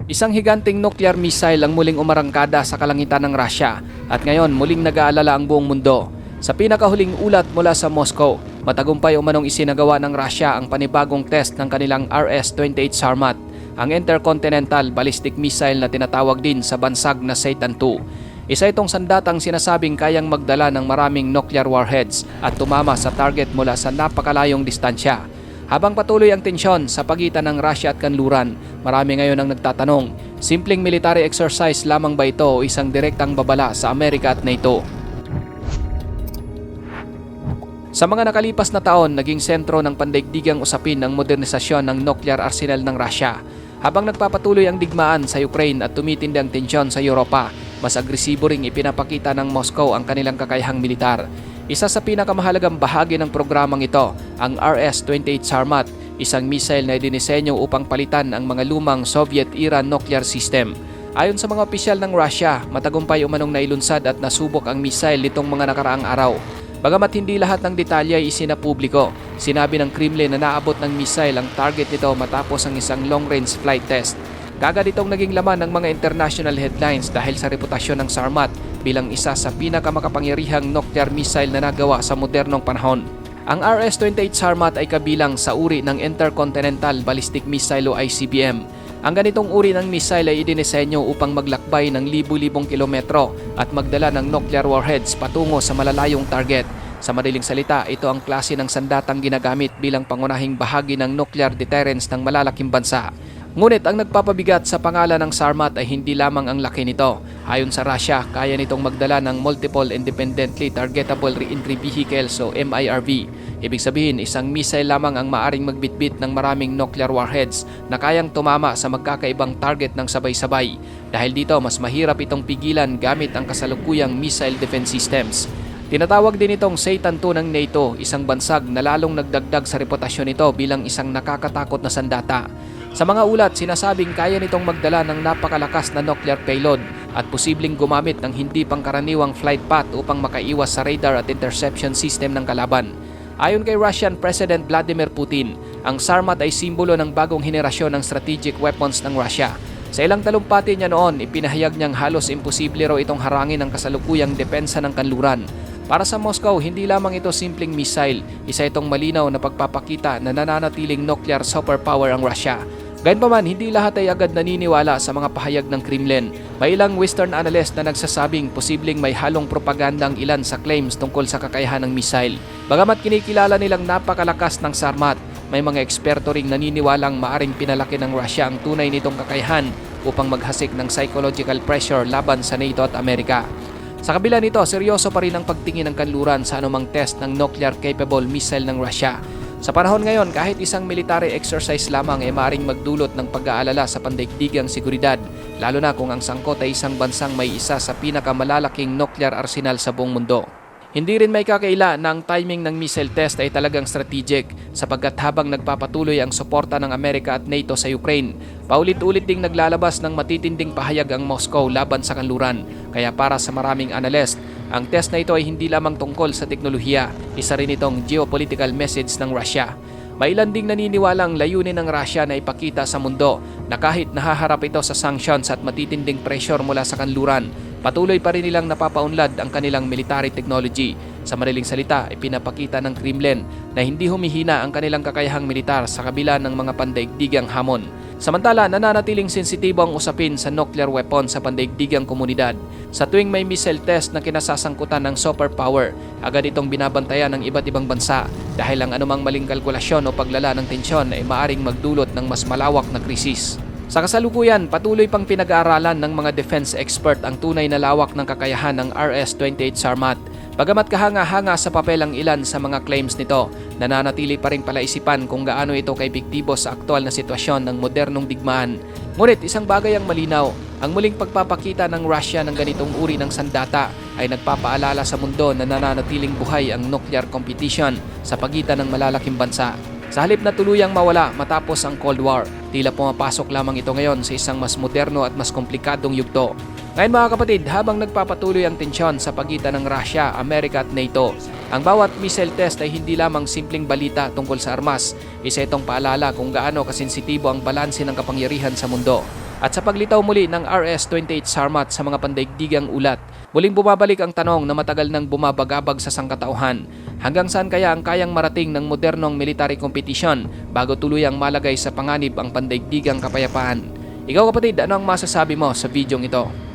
Isang higanting nuclear missile ang muling umarangkada sa kalangitan ng Russia at ngayon muling nag-aalala ang buong mundo. Sa pinakahuling ulat mula sa Moscow, matagumpay umanong isinagawa ng Russia ang panibagong test ng kanilang RS-28 Sarmat, ang intercontinental ballistic missile na tinatawag din sa bansag na Satan II. Isa itong sandatang sinasabing kayang magdala ng maraming nuclear warheads at tumama sa target mula sa napakalayong distansya. Habang patuloy ang tensyon sa pagitan ng Russia at kanluran, marami ngayon ang nagtatanong, simpleng military exercise lamang ba ito o isang direktang babala sa Amerika at NATO? Sa mga nakalipas na taon, naging sentro ng pandaigdigang usapin ang modernisasyon ng nuclear arsenal ng Russia. Habang nagpapatuloy ang digmaan sa Ukraine at tumitindi ang tensyon sa Europa, mas agresibo ring ipinapakita ng Moscow ang kanilang kakayahang militar. Isa sa pinakamahalagang bahagi ng programang ito, ang RS-28 Sarmat, isang missile na dinisenyo upang palitan ang mga lumang Soviet-era nuclear system. Ayon sa mga opisyal ng Russia, matagumpay umanong nailunsad at nasubok ang missile nitong mga nakaraang araw. Bagamat hindi lahat ng detalye ay isinapubliko, sinabi ng Kremlin na naabot ng missile ang target nito matapos ang isang long-range flight test. Kagad itong naging laman ng mga international headlines dahil sa reputasyon ng Sarmat bilang isa sa pinakamakapangyarihang nuclear missile na nagawa sa modernong panahon. Ang RS-28 Sarmat ay kabilang sa uri ng Intercontinental Ballistic Missile o ICBM. Ang ganitong uri ng missile ay idinisenyo upang maglakbay ng libu-libong kilometro at magdala ng nuclear warheads patungo sa malalayong target. Sa madaling salita, ito ang klase ng sandatang ginagamit bilang pangunahing bahagi ng nuclear deterrence ng malalaking bansa. Ngunit ang nagpapabigat sa pangalan ng Sarmat ay hindi lamang ang laki nito. Ayon sa Russia, kaya nitong magdala ng Multiple Independently Targetable Reentry Vehicles o MIRV. Ibig sabihin, isang missile lamang ang maaring magbitbit ng maraming nuclear warheads na kayang tumama sa magkakaibang target ng sabay-sabay. Dahil dito, mas mahirap itong pigilan gamit ang kasalukuyang missile defense systems. Tinatawag din itong Satan II ng NATO, isang bansag na lalong nagdagdag sa reputasyon nito bilang isang nakakatakot na sandata. Sa mga ulat, sinasabing kaya nitong magdala ng napakalakas na nuclear payload at posibleng gumamit ng hindi pangkaraniwang flight path upang makaiwas sa radar at interception system ng kalaban. Ayon kay Russian President Vladimir Putin, ang Sarmat ay simbolo ng bagong henerasyon ng strategic weapons ng Russia. Sa ilang talumpati niya noon, ipinahayag niyang halos imposible raw itong harangin ang kasalukuyang depensa ng kanluran. Para sa Moscow, hindi lamang ito simpleng missile, isa itong malinaw na pagpapakita na nananatiling nuclear superpower ang Russia. Gayunpaman, hindi lahat ay agad naniniwala sa mga pahayag ng Kremlin. May ilang Western analyst na nagsasabing posibleng may halong propaganda ang ilan sa claims tungkol sa kakayahan ng missile. Bagamat kinikilala nilang napakalakas ng Sarmat, may mga eksperto ring naniniwalang maaring pinalaki ng Russia ang tunay nitong kakayahan upang maghasik ng psychological pressure laban sa NATO at Amerika. Sa kabila nito, seryoso pa rin ang pagtingin ng kanluran sa anumang test ng nuclear-capable missile ng Russia. Sa panahon ngayon, kahit isang military exercise lamang ay maaaring magdulot ng pag-aalala sa pandaigdigang seguridad, lalo na kung ang sangkot ay isang bansang may isa sa pinakamalalaking nuclear arsenal sa buong mundo. Hindi rin may kakaila na ang timing ng missile test ay talagang strategic sapagkat habang nagpapatuloy ang suporta ng Amerika at NATO sa Ukraine, paulit-ulit ding naglalabas ng matitinding pahayag ang Moscow laban sa kanluran. Kaya para sa maraming analyst, ang test na ito ay hindi lamang tungkol sa teknolohiya, isa rin itong geopolitical message ng Russia. May ilan ding naniniwalang layunin ng Russia na ipakita sa mundo na kahit nahaharap ito sa sanctions at matitinding pressure mula sa kanluran, patuloy pa rin nilang napapaunlad ang kanilang military technology. Sa madaling salita, ipinapakita ng Kremlin na hindi humihina ang kanilang kakayahang militar sa kabila ng mga pandaigdigang hamon. Samantala, nananatiling sensitibo ang usapin sa nuclear weapon sa pandaigdigang komunidad. Sa tuwing may missile test na kinasasangkutan ng superpower, agad itong binabantayan ng iba't ibang bansa dahil ang anumang maling kalkulasyon o paglala ng tensyon ay maaring magdulot ng mas malawak na krisis. Sa kasalukuyan, patuloy pang pinag-aaralan ng mga defense expert ang tunay na lawak ng kakayahan ng RS-28 Sarmat. Bagamat kahanga-hanga sa papel ang ilan sa mga claims nito, nananatili pa rin palaisipan kung gaano ito kaepektibo sa aktual na sitwasyon ng modernong digmaan. Ngunit isang bagay ang malinaw, ang muling pagpapakita ng Russia ng ganitong uri ng sandata ay nagpapaalala sa mundo na nananatiling buhay ang nuclear competition sa pagitan ng malalaking bansa. Sa halip na tuluyang mawala matapos ang Cold War, tila pumapasok lamang ito ngayon sa isang mas moderno at mas komplikadong yugto. Ngayon mga kapatid, habang nagpapatuloy ang tensyon sa pagitan ng Russia, Amerika at NATO, ang bawat missile test ay hindi lamang simpleng balita tungkol sa armas, isa itong paalala kung gaano kasensitibo ang balanse ng kapangyarihan sa mundo. At sa paglitaw muli ng RS-28 Sarmat sa mga pandaigdigang ulat, muling bumabalik ang tanong na matagal nang bumabagabag sa sangkatauhan. Hanggang saan kaya ang kayang marating ng modernong military kompetisyon bago tuluyang malagay sa panganib ang pandaigdigang kapayapaan? Ikaw kapatid, ano ang masasabi mo sa videong ito?